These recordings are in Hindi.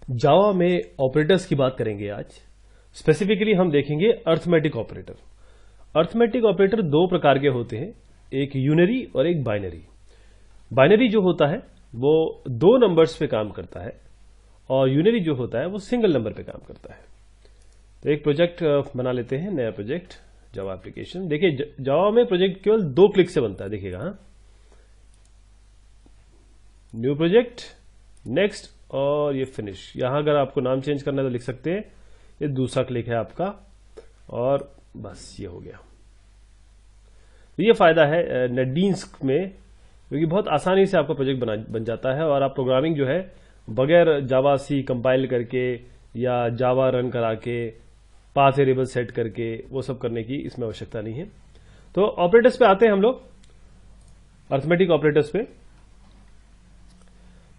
जावा में ऑपरेटर्स की बात करेंगे आज। स्पेसिफिकली हम देखेंगे अर्थमेटिक ऑपरेटर। अर्थमेटिक ऑपरेटर दो प्रकार के होते हैं, एक यूनरी और एक बाइनरी। बाइनरी जो होता है वो दो नंबर्स पे काम करता है और यूनरी जो होता है वो सिंगल नंबर पे काम करता है। तो एक प्रोजेक्ट बना लेते हैं, नया प्रोजेक्ट जावा एप्लीकेशन। देखिए जावा में प्रोजेक्ट केवल 2 क्लिक से बनता है, देखिएगा। हाँ, न्यू प्रोजेक्ट, नेक्स्ट और ये फिनिश। यहां अगर आपको नाम चेंज करना है तो लिख सकते हैं, ये दूसरा क्लिक है आपका और बस ये हो गया। तो ये फायदा है नेटबीन्स में, क्योंकि बहुत आसानी से आपका प्रोजेक्ट बन जाता है और आप प्रोग्रामिंग जो है बगैर जावा सी कंपाइल करके या जावा रन करा के पाथ वेरिएबल सेट करके वो सब करने की इसमें आवश्यकता नहीं है। तो ऑपरेटर्स पे आते हैं हम लोग, अर्थमेटिक ऑपरेटर्स पे।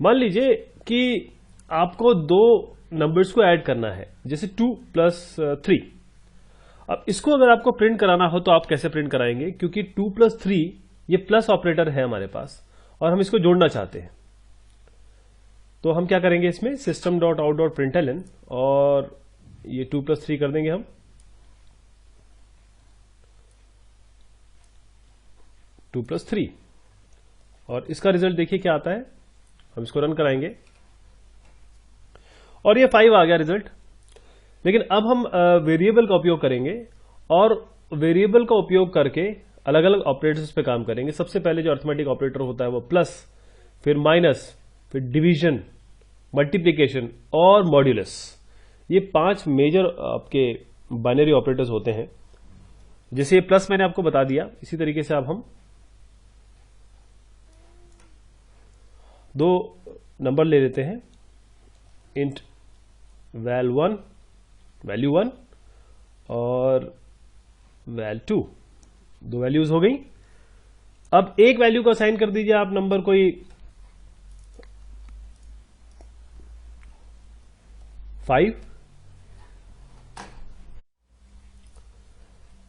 मान लीजिए कि आपको दो नंबर्स को ऐड करना है, जैसे 2 + 3। अब इसको अगर आपको प्रिंट कराना हो तो आप कैसे प्रिंट कराएंगे, क्योंकि 2 + 3 ये प्लस ऑपरेटर है हमारे पास और हम इसको जोड़ना चाहते हैं। तो हम क्या करेंगे, इसमें system.out.println और ये 2 + 3 कर देंगे हम। टू प्लस 3 और इसका रिजल्ट देखिए क्या आता है। हम इसको रन कराएंगे और ये 5 आ गया रिजल्ट। लेकिन अब हम वेरिएबल का उपयोग करेंगे और वेरिएबल का उपयोग करके अलग अलग ऑपरेटर्स पे काम करेंगे। सबसे पहले जो अर्थमेटिक ऑपरेटर होता है वो प्लस, फिर माइनस, फिर डिवीजन, मल्टीप्लिकेशन और मॉड्यूलस। ये 5 मेजर आपके बाइनरी ऑपरेटर्स होते हैं। जैसे ये प्लस मैंने आपको बता दिया, इसी तरीके से अब हम दो नंबर ले लेते हैं, इंट वैल्यू 1 और val2। 2 वैल्यूज हो गई। अब एक वैल्यू को असाइन कर दीजिए आप नंबर कोई 5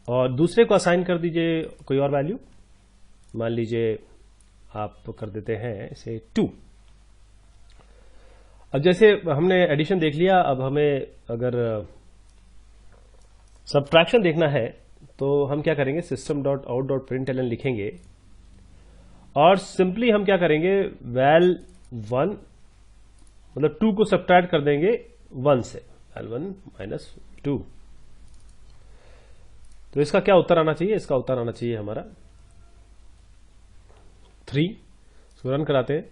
और दूसरे को असाइन कर दीजिए कोई और वैल्यू, मान लीजिए आप कर देते हैं इसे 2। अब जैसे हमने एडिशन देख लिया, अब हमें अगर सब्ट्रैक्शन देखना है तो हम क्या करेंगे, system.out.println लिखेंगे और सिंपली हम क्या करेंगे, val1 मतलब 2 को सब्ट्रैक्ट कर देंगे 1 से, val1 - 2। तो इसका क्या उत्तर आना चाहिए, इसका उत्तर आना चाहिए हमारा 3। इसको रन कराते हैं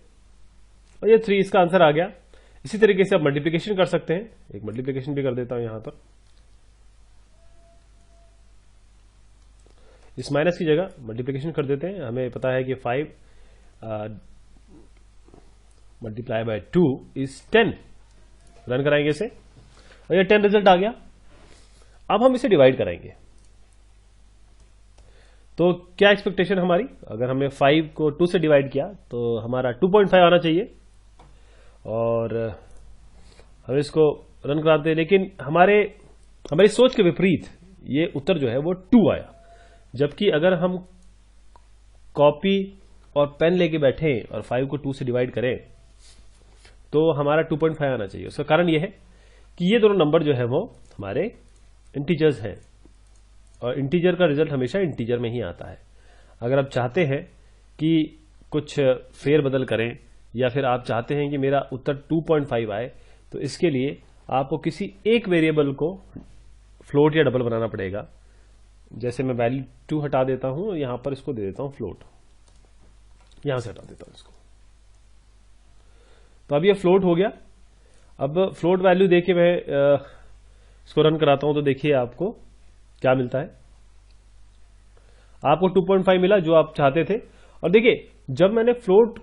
और ये 3 इसका आंसर आ गया। इसी तरीके से आप मल्टीप्लिकेशन कर सकते हैं, एक मल्टीप्लिकेशन भी कर देता हूं यहां पर। इस माइनस की जगह मल्टीप्लिकेशन कर देते हैं। हमें पता है कि 5 × 2 = 10। रन कराएंगे इसे और ये 10 रिजल्ट आ गया। अब हम इसे डिवाइड कराएंगे। तो क्या एक्सपेक्टेशन हमारी, अगर हमने 5 को 2 से डिवाइड किया तो हमारा 2.5 आना चाहिए और हम इसको रन कराते हैं। लेकिन हमारी सोच के विपरीत ये उत्तर जो है वो 2 आया। जबकि अगर हम कॉपी और पेन लेके बैठे और 5 को 2 से डिवाइड करें तो हमारा 2.5 आना चाहिए। उसका कारण यह है कि ये दोनों नंबर जो है वो हमारे इंटीजर्स हैं और इंटीजर का रिजल्ट हमेशा इंटीजर में ही आता है। अगर आप चाहते हैं कि कुछ फेर बदल करें या फिर आप चाहते हैं कि मेरा उत्तर 2.5 आए, तो इसके लिए आपको किसी एक वेरिएबल को फ्लोट या डबल बनाना पड़ेगा। जैसे मैं val2 हटा देता हूं, यहां पर इसको दे देता हूं फ्लोट, यहां से हटा देता हूं इसको। तो अब ये फ्लोट हो गया। अब फ्लोट वैल्यू देके मैं इसको रन कराता हूं तो देखिए आपको क्या मिलता है। आपको 2.5 मिला जो आप चाहते थे। और देखिए जब मैंने फ्लोट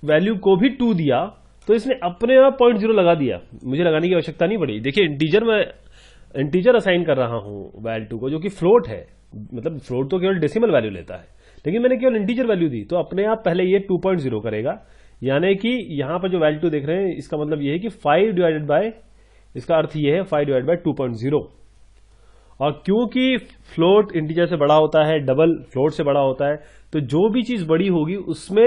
वैल्यू को भी 2 दिया तो इसने अपने आप 0.0 लगा दिया, मुझे लगाने की आवश्यकता नहीं पड़ी। देखिए इंटीजर असाइन कर रहा हूं val2 को, जो कि फ्लोट है। मतलब फ्लोट तो केवल डेसिमल वैल्यू लेता है, लेकिन मैंने केवल इंटीजर वैल्यू दी तो अपने आप पहले ये 2.0 करेगा। यानी कि यहां पर जो val2 देख रहे हैं इसका मतलब यह है कि 5 डिवाइडेड बाय, इसका अर्थ यह है 5 डिवाइडेड बाय 2.0। और क्योंकि फ्लोट इंटीजर से बड़ा होता है, डबल फ्लोट से बड़ा होता है, तो जो भी चीज बड़ी होगी उसमें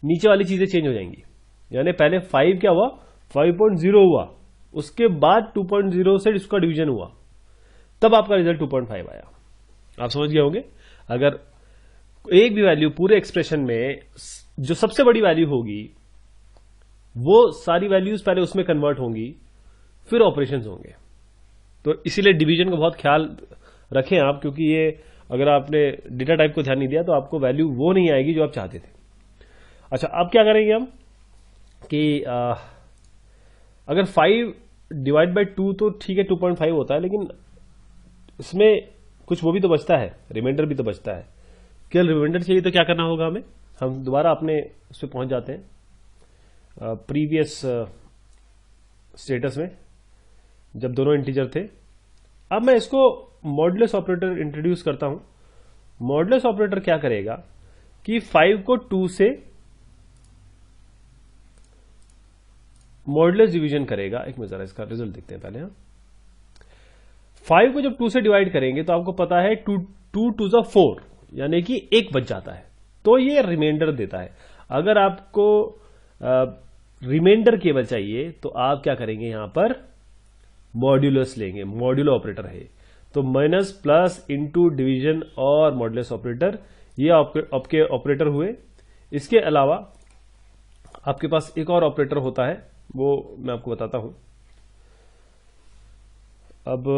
नीचे वाली चीजें चेंज हो जाएंगी। यानी पहले 5 क्या हुआ, 5.0 हुआ, उसके बाद 2.0 से इसका डिवीजन हुआ, तब आपका रिजल्ट 2.5 आया। आप समझ गए होंगे। अगर एक भी वैल्यू पूरे एक्सप्रेशन में जो सबसे बड़ी वैल्यू होगी वो सारी वैल्यूज पहले उसमें कन्वर्ट होंगी, फिर ऑपरेशंस होंगे। तो इसीलिए डिवीजन का बहुत ख्याल रखें आप, क्योंकि ये अगर आपने डेटा टाइप को ध्यान नहीं दिया तो आपको वैल्यू वो नहीं आएगी जो आप चाहते थे। अच्छा, अब क्या करेंगे हम कि अगर 5 डिवाइड बाई 2 तो ठीक है 2.5 होता है, लेकिन इसमें कुछ वो भी तो बचता है, रिमाइंडर भी तो बचता है। केवल रिमाइंडर चाहिए तो क्या करना होगा हमें, हम दोबारा अपने उस पर पहुंच जाते हैं प्रीवियस स्टेटस में जब दोनों इंटीजर थे। अब मैं इसको मॉडुलस ऑपरेटर इंट्रोड्यूस करता हूं। मॉडुलस ऑपरेटर क्या करेगा कि 5 को 2 से मॉडुलस डिवीजन करेगा। एक मिनट जरा इसका रिजल्ट देखते हैं पहले। 5 को जब 2 से डिवाइड करेंगे तो आपको पता है 2 2 ज़ा 4, यानी कि 1 बच जाता है, तो ये रिमाइंडर देता है। अगर आपको रिमाइंडर केवल चाहिए तो आप क्या करेंगे, यहां पर मॉड्यूलस लेंगे, मॉड्यूलो ऑपरेटर है। तो माइनस प्लस इंटू डिवीजन और मॉडुलस ऑपरेटर, ये आपके ऑपरेटर हुए। इसके अलावा आपके पास एक और ऑपरेटर होता है, वो मैं आपको बताता हूं। अब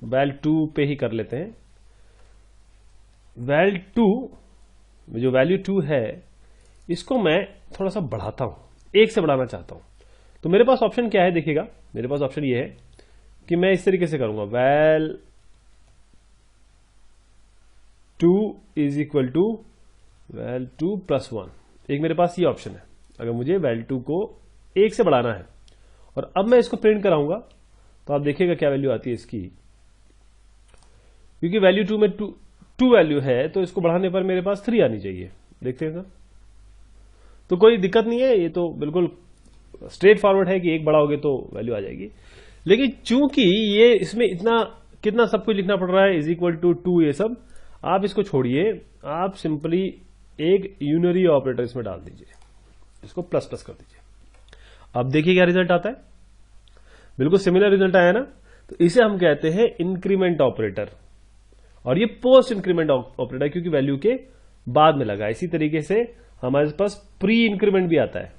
वैल 2 पे ही कर लेते हैं। वैल 2, जो वैल्यू 2 है, इसको मैं थोड़ा सा बढ़ाता हूं, 1 से बढ़ाना चाहता हूं। तो मेरे पास ऑप्शन क्या है, देखिएगा मेरे पास ऑप्शन ये है कि मैं इस तरीके से करूंगा, well 2 is equal to well 2 plus 1। एक मेरे पास ये ऑप्शन है, अगर मुझे वैल 2 को 1 से बढ़ाना है। और अब मैं इसको प्रिंट कराऊंगा तो आप देखिएगा क्या वैल्यू आती है इसकी। क्योंकि वैल्यू 2 में 2 वैल्यू है, तो इसको बढ़ाने पर मेरे पास 3 आनी चाहिए। देखते हैं सर, तो कोई दिक्कत नहीं है, ये तो बिल्कुल स्ट्रेट फॉरवर्ड है कि 1 बढ़ाओगे तो वैल्यू आ जाएगी। लेकिन चूंकि ये इसमें इतना कितना सब कुछ लिखना पड़ रहा है, इज इक्वल टू 2, ये सब आप इसको छोड़िए, आप सिंपली एक यूनरी ऑपरेटर इसमें डाल दीजिए, इसको प्लस प्लस कर दीजिए। अब देखिए क्या रिजल्ट आता है, बिल्कुल सिमिलर रिजल्ट आया ना। तो इसे हम कहते हैं इंक्रीमेंट ऑपरेटर, और ये पोस्ट इंक्रीमेंट ऑपरेटर क्योंकि वैल्यू के बाद में लगा। इसी तरीके से हमारे पास प्री इंक्रीमेंट भी आता है,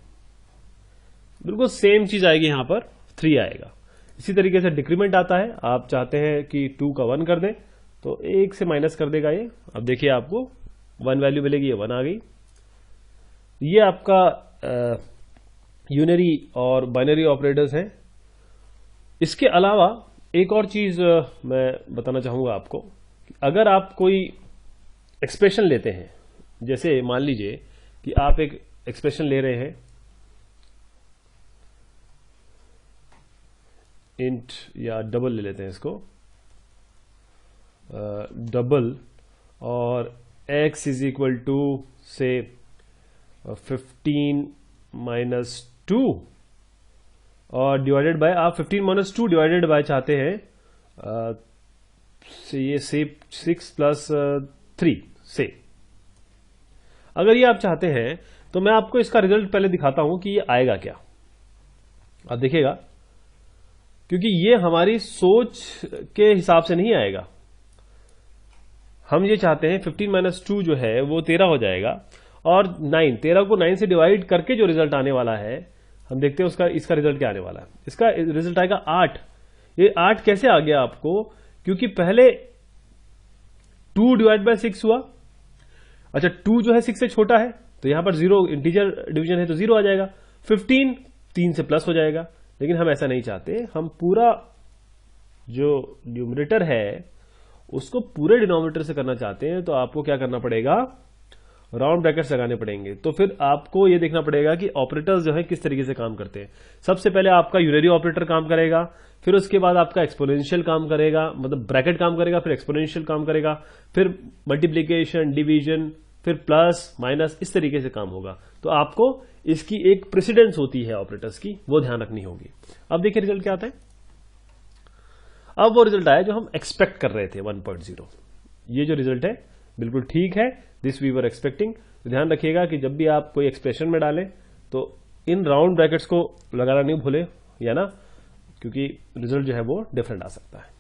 बिल्कुल सेम चीज आएगी, यहां पर 3 आएगा। इसी तरीके से डिक्रीमेंट आता है, आप चाहते हैं कि 2 का 1 कर दें तो 1 से माइनस कर देगा ये। अब देखिए आपको 1 वैल्यू मिलेगी, ये 1 आ गई। ये आपका यूनरी और बाइनरी ऑपरेटर्स हैं। इसके अलावा एक और चीज मैं बताना चाहूंगा आपको, अगर आप कोई एक्सप्रेशन लेते हैं, जैसे मान लीजिए कि आप एक एक्सप्रेशन ले रहे हैं, इंट या डबल ले लेते हैं इसको, डबल, और x इज इक्वल टू से 15 माइनस 2 और डिवाइडेड बाय, आप 15 माइनस 2 डिवाइडेड बाय चाहते हैं से ये से 6 प्लस 3 से। अगर ये आप चाहते हैं तो मैं आपको इसका रिजल्ट पहले दिखाता हूं कि ये आएगा क्या। आप देखिएगा, क्योंकि ये हमारी सोच के हिसाब से नहीं आएगा। हम ये चाहते हैं 15 माइनस 2 जो है वो 13 हो जाएगा, और 9, 13 को 9 से डिवाइड करके जो रिजल्ट आने वाला है, हम देखते हैं उसका इसका रिजल्ट क्या आने वाला है। इसका रिजल्ट आएगा 8। ये 8 कैसे आ गया आपको, क्योंकि पहले 2 डिवाइड बाय 6 हुआ। अच्छा, 2 जो है 6 से छोटा है, तो यहां पर 0 इंटीजर डिवीजन है तो 0 आ जाएगा। 15 3 से प्लस हो जाएगा, लेकिन हम ऐसा नहीं चाहते। हम पूरा जो न्यूमरेटर है उसको पूरे डिनोमिनेटर से करना चाहते हैं, तो आपको क्या करना पड़ेगा, राउंड ब्रैकेट्स लगाने पड़ेंगे। तो फिर आपको यह देखना पड़ेगा कि ऑपरेटर्स जो है किस तरीके से काम करते हैं। सबसे पहले आपका यूनरी ऑपरेटर काम करेगा, फिर उसके बाद आपका एक्सपोनेंशियल काम करेगा, मतलब ब्रैकेट काम करेगा, फिर एक्सपोनेंशियल काम करेगा, फिर मल्टीप्लीकेशन, डिवीजन, फिर प्लस माइनस, इस तरीके से काम होगा। तो आपको इसकी एक प्रेसिडेंस होती है ऑपरेटर्स की, वो ध्यान रखनी होगी। अब देखिए रिजल्ट क्या आता है। अब वो रिजल्ट आया जो हम एक्सपेक्ट कर रहे थे, 1.0। ये जो रिजल्ट है बिल्कुल ठीक है, दिस वी वर एक्सपेक्टिंग। ध्यान रखिएगा कि जब भी आप कोई एक्सप्रेशन में डालें तो इन राउंड ब्रैकेट्स को लगाना नहीं भूले, या ना, क्योंकि रिजल्ट जो है वो डिफरेंट आ सकता है।